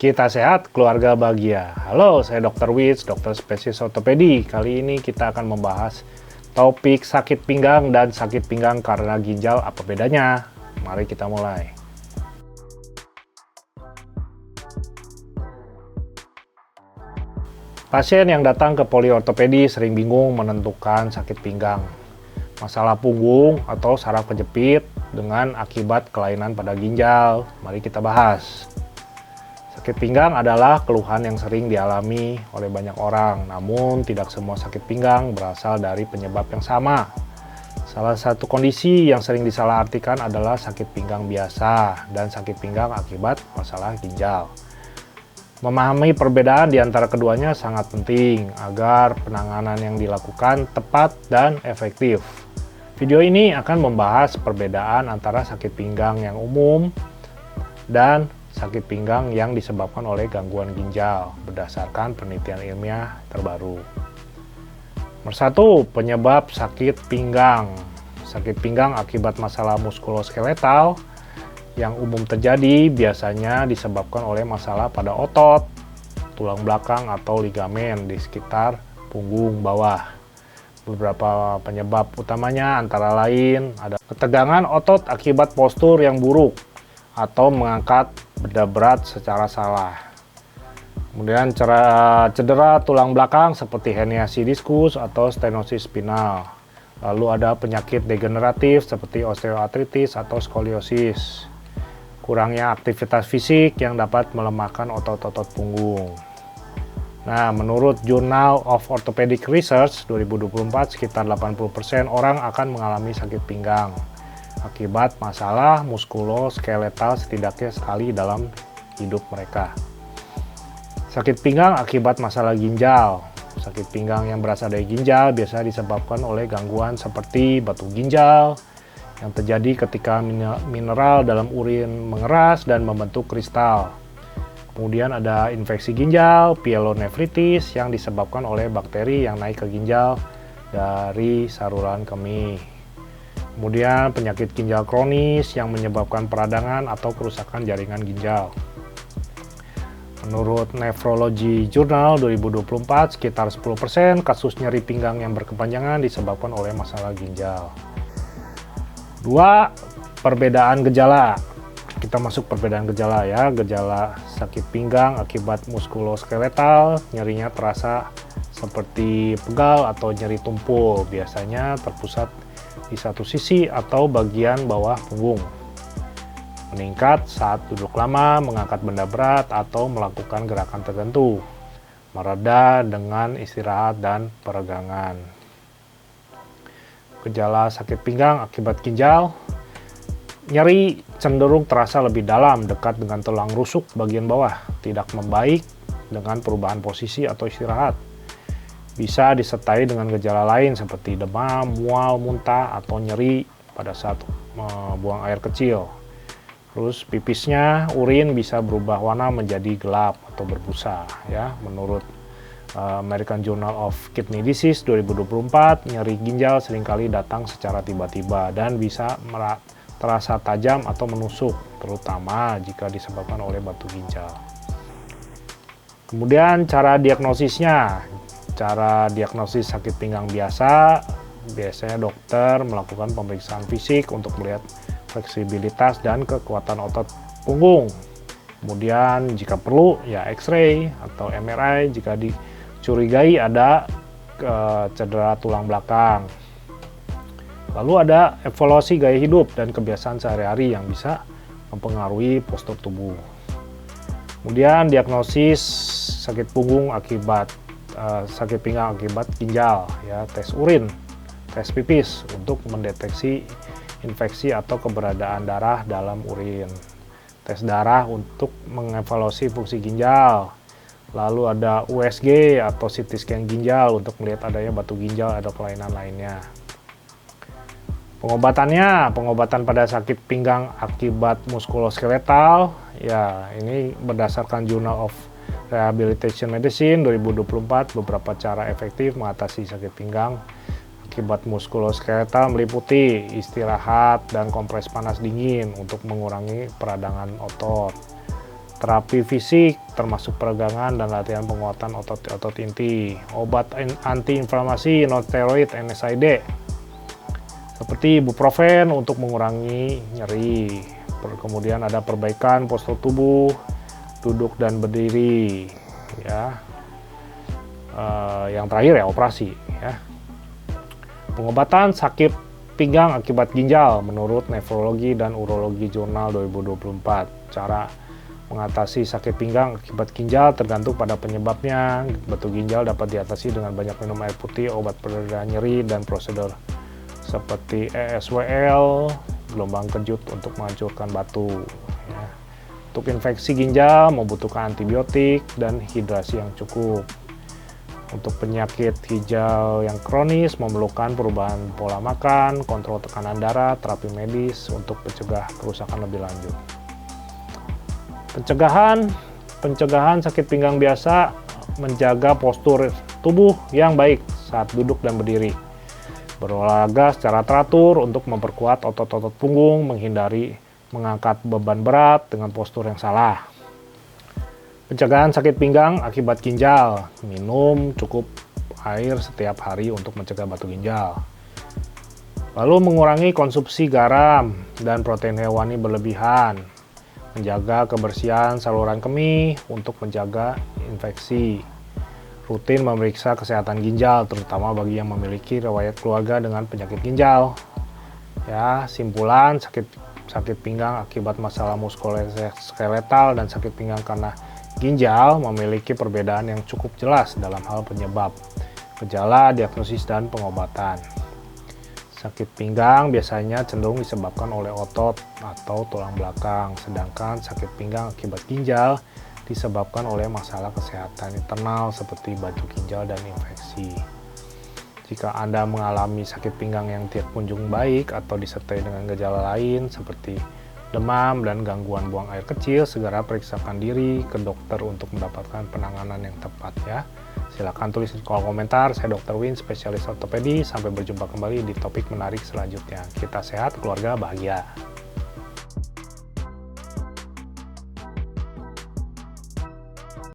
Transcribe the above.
Kita sehat, keluarga bahagia. Halo, saya Dr. Wits, dokter spesialis ortopedi. Kali ini kita akan membahas topik sakit pinggang dan sakit pinggang karena ginjal, apa bedanya? Mari kita mulai. Pasien yang datang ke poliortopedi sering bingung menentukan sakit pinggang, masalah punggung atau saraf kejepit dengan akibat kelainan pada ginjal. Mari kita bahas. Sakit pinggang adalah keluhan yang sering dialami oleh banyak orang, namun tidak semua sakit pinggang berasal dari penyebab yang sama. Salah satu kondisi yang sering disalahartikan adalah sakit pinggang biasa dan sakit pinggang akibat masalah ginjal. Memahami perbedaan di antara keduanya sangat penting agar penanganan yang dilakukan tepat dan efektif. Video ini akan membahas perbedaan antara sakit pinggang yang umum dan sakit pinggang yang disebabkan oleh gangguan ginjal berdasarkan penelitian ilmiah terbaru. Nomor 1, penyebab sakit pinggang. Sakit pinggang akibat masalah muskuloskeletal yang umum terjadi biasanya disebabkan oleh masalah pada otot, tulang belakang atau ligamen di sekitar punggung bawah. Beberapa penyebab utamanya antara lain ada ketegangan otot akibat postur yang buruk atau mengangkat benda berat secara salah. Kemudian cedera tulang belakang seperti herniasi diskus atau stenosis spinal. Lalu ada penyakit degeneratif seperti osteoartritis atau skoliosis. Kurangnya aktivitas fisik yang dapat melemahkan otot-otot punggung. Nah, menurut Journal of Orthopedic Research 2024, sekitar 80% orang akan mengalami sakit pinggang akibat masalah muskuloskeletal setidaknya sekali dalam hidup mereka. Sakit pinggang akibat masalah ginjal. Sakit pinggang yang berasal dari ginjal biasa disebabkan oleh gangguan seperti batu ginjal yang terjadi ketika mineral dalam urin mengeras dan membentuk kristal. Kemudian ada infeksi ginjal, pyelonefritis yang disebabkan oleh bakteri yang naik ke ginjal dari saluran kemih. Kemudian penyakit ginjal kronis yang menyebabkan peradangan atau kerusakan jaringan ginjal. Menurut Nephrology Journal 2024, sekitar 10% kasus nyeri pinggang yang berkepanjangan disebabkan oleh masalah ginjal. 2. Perbedaan gejala. Kita masuk perbedaan gejala ya. Gejala sakit pinggang akibat muskuloskeletal, nyerinya terasa seperti pegal atau nyeri tumpul, biasanya terpusat di satu sisi atau bagian bawah punggung. Meningkat saat duduk lama, mengangkat benda berat, atau melakukan gerakan tertentu. Mereda dengan istirahat dan peregangan. Gejala sakit pinggang akibat ginjal. Nyeri cenderung terasa lebih dalam, dekat dengan tulang rusuk bagian bawah, tidak membaik dengan perubahan posisi atau istirahat. Bisa disertai dengan gejala lain seperti demam, mual, muntah, atau nyeri pada saat buang air kecil. Terus pipisnya, urin bisa berubah warna menjadi gelap atau berbusa. Ya, menurut American Journal of Kidney Disease 2024, nyeri ginjal seringkali datang secara tiba-tiba dan bisa terasa tajam atau menusuk, terutama jika disebabkan oleh batu ginjal. Kemudian cara diagnosisnya. Cara diagnosis sakit pinggang biasanya dokter melakukan pemeriksaan fisik untuk melihat fleksibilitas dan kekuatan otot punggung. Kemudian jika perlu ya X-ray atau MRI jika dicurigai ada cedera tulang belakang. Lalu ada evaluasi gaya hidup dan kebiasaan sehari-hari yang bisa mempengaruhi postur tubuh. Kemudian diagnosis sakit punggung akibat sakit pinggang akibat ginjal ya, tes urin, tes pipis untuk mendeteksi infeksi atau keberadaan darah dalam urin, tes darah untuk mengevaluasi fungsi ginjal, lalu ada USG atau CT scan ginjal untuk melihat adanya batu ginjal atau kelainan lainnya. Pengobatan pada sakit pinggang akibat muskuloskeletal ya, ini berdasarkan Journal of Rehabilitation Medicine 2024, beberapa cara efektif mengatasi sakit pinggang akibat muskuloskeletal meliputi istirahat dan kompres panas dingin untuk mengurangi peradangan otot. Terapi fisik termasuk peregangan dan latihan penguatan otot inti. Obat antiinflamasi non-steroid NSAID seperti ibuprofen untuk mengurangi nyeri. Kemudian ada perbaikan postur tubuh, duduk dan berdiri. Ya, yang terakhir ya operasi. Ya. Pengobatan sakit pinggang akibat ginjal menurut Nefrologi dan Urologi Jurnal 2024. Cara mengatasi sakit pinggang akibat ginjal tergantung pada penyebabnya. Batu ginjal dapat diatasi dengan banyak minum air putih, obat pereda nyeri, dan prosedur seperti ESWL, gelombang kejut untuk menghancurkan batu. Ya. Untuk infeksi ginjal membutuhkan antibiotik dan hidrasi yang cukup. Untuk penyakit ginjal yang kronis memerlukan perubahan pola makan, kontrol tekanan darah, terapi medis untuk mencegah kerusakan lebih lanjut. Pencegahan sakit pinggang biasa menjaga postur tubuh yang baik saat duduk dan berdiri. Berolahraga secara teratur untuk memperkuat otot-otot punggung, menghindari mengangkat beban berat dengan postur yang salah. Pencegahan sakit pinggang akibat ginjal, minum cukup air setiap hari untuk mencegah batu ginjal. Lalu mengurangi konsumsi garam dan protein hewani berlebihan. Menjaga kebersihan saluran kemih untuk menjaga infeksi. Rutin memeriksa kesehatan ginjal, terutama bagi yang memiliki riwayat keluarga dengan penyakit ginjal. Ya, simpulan sakit pinggang akibat masalah muskuloskeletal dan sakit pinggang karena ginjal memiliki perbedaan yang cukup jelas dalam hal penyebab, gejala, diagnosis, dan pengobatan. Sakit pinggang biasanya cenderung disebabkan oleh otot atau tulang belakang, sedangkan sakit pinggang akibat ginjal disebabkan oleh masalah kesehatan internal seperti batu ginjal dan infeksi. Jika Anda mengalami sakit pinggang yang tidak kunjung baik atau disertai dengan gejala lain seperti demam dan gangguan buang air kecil, segera periksakan diri ke dokter untuk mendapatkan penanganan yang tepat ya. Silakan tulis di kolom komentar. Saya Dr. Win, spesialis ortopedi. Sampai berjumpa kembali di topik menarik selanjutnya. Kita sehat, keluarga bahagia.